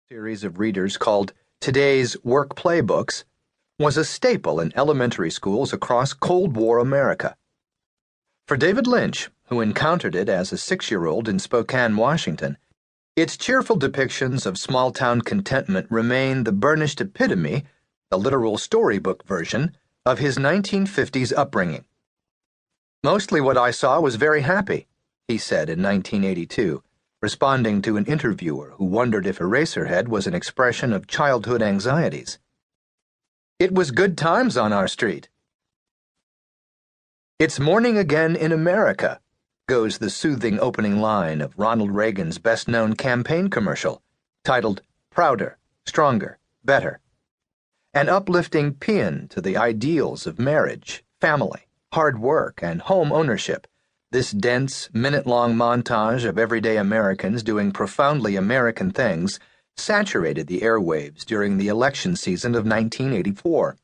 series of readers called Today's Work Playbooks, was a staple in elementary schools across Cold War America. For David Lynch, who encountered it as a 6-year-old in Spokane, Washington, its cheerful depictions of small-town contentment remain the burnished epitome, the literal storybook version, of his 1950s upbringing. "Mostly what I saw was very happy," he said in 1982, responding to an interviewer who wondered if Eraserhead was an expression of childhood anxieties. "It was good times on our street." "It's morning again in America," goes the soothing opening line of Ronald Reagan's best-known campaign commercial, titled Prouder, Stronger, Better, an uplifting paean to the ideals of marriage, family, hard work, and home ownership. This dense, minute-long montage of everyday Americans doing profoundly American things saturated the airwaves during the election season of 1984,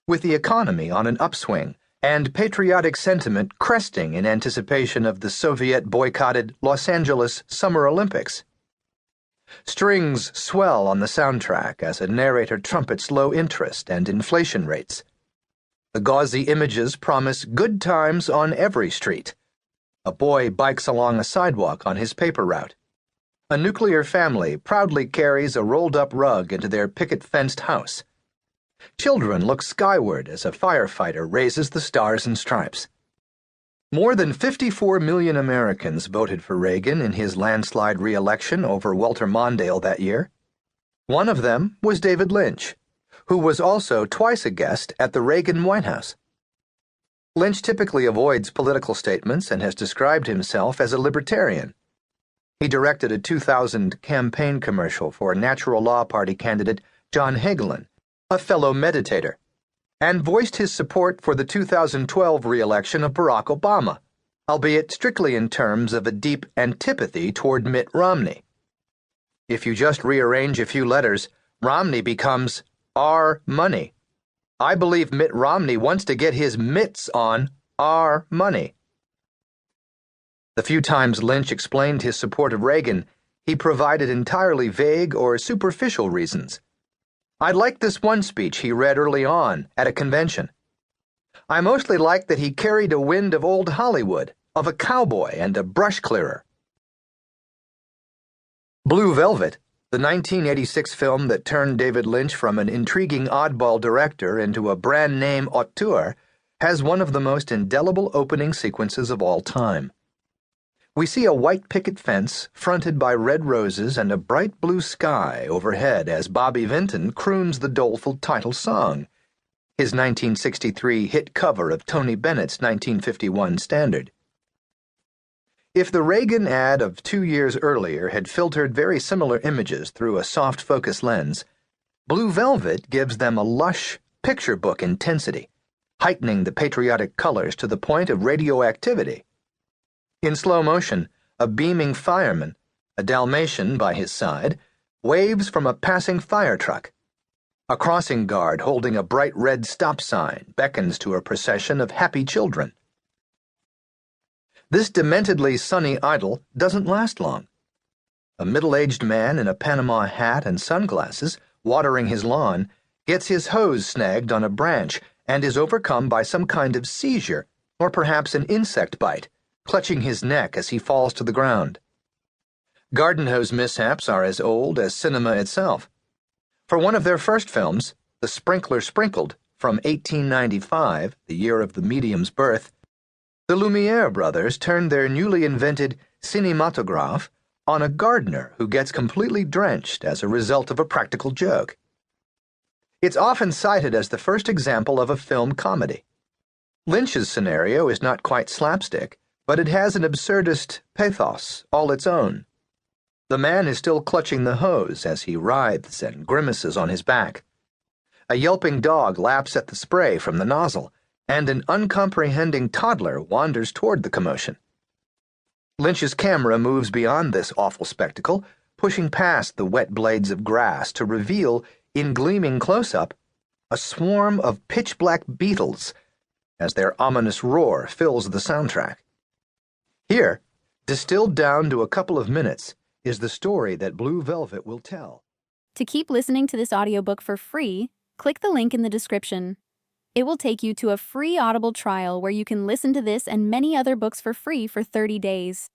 with the economy on an upswing and patriotic sentiment cresting in anticipation of the Soviet-boycotted Los Angeles Summer Olympics. Strings swell on the soundtrack as a narrator trumpets low interest and inflation rates. The gauzy images promise good times on every street. A boy bikes along a sidewalk on his paper route. A nuclear family proudly carries a rolled-up rug into their picket-fenced house. Children look skyward as a firefighter raises the stars and stripes. More than 54 million Americans voted for Reagan in his landslide re-election over Walter Mondale that year. One of them was David Lynch, who was also twice a guest at the Reagan White House. Lynch typically avoids political statements and has described himself as a libertarian. He directed a 2000 campaign commercial for Natural Law Party candidate John Hagelin, a fellow meditator, and voiced his support for the 2012 re-election of Barack Obama, albeit strictly in terms of a deep antipathy toward Mitt Romney. If you just rearrange a few letters, Romney becomes our money. I believe Mitt Romney wants to get his mitts on our money. The few times Lynch explained his support of Reagan, he provided entirely vague or superficial reasons. "I liked this one speech he read early on at a convention. I mostly liked that he carried a wind of old Hollywood, of a cowboy and a brush clearer." Blue Velvet, the 1986 film that turned David Lynch from an intriguing oddball director into a brand-name auteur, has one of the most indelible opening sequences of all time. We see a white picket fence fronted by red roses and a bright blue sky overhead as Bobby Vinton croons the doleful title song, his 1963 hit cover of Tony Bennett's 1951 standard. If the Reagan ad of 2 years earlier had filtered very similar images through a soft focus lens, Blue Velvet gives them a lush, picture book intensity, heightening the patriotic colors to the point of radioactivity. In slow motion, a beaming fireman, a Dalmatian by his side, waves from a passing fire truck. A crossing guard holding a bright red stop sign beckons to a procession of happy children. This dementedly sunny idyll doesn't last long. A middle-aged man in a Panama hat and sunglasses, watering his lawn, gets his hose snagged on a branch and is overcome by some kind of seizure, or perhaps an insect bite, clutching his neck as he falls to the ground. Garden hose mishaps are as old as cinema itself. For one of their first films, The Sprinkler Sprinkled, from 1895, the year of the medium's birth, the Lumiere brothers turned their newly invented cinematograph on a gardener who gets completely drenched as a result of a practical joke. It's often cited as the first example of a film comedy. Lynch's scenario is not quite slapstick, but it has an absurdist pathos all its own. The man is still clutching the hose as he writhes and grimaces on his back. A yelping dog laps at the spray from the nozzle, and an uncomprehending toddler wanders toward the commotion. Lynch's camera moves beyond this awful spectacle, pushing past the wet blades of grass to reveal, in gleaming close-up, a swarm of pitch-black beetles as their ominous roar fills the soundtrack. Here, distilled down to a couple of minutes, is the story that Blue Velvet will tell. To keep listening to this audiobook for free, click the link in the description. It will take you to a free Audible trial where you can listen to this and many other books for free for 30 days.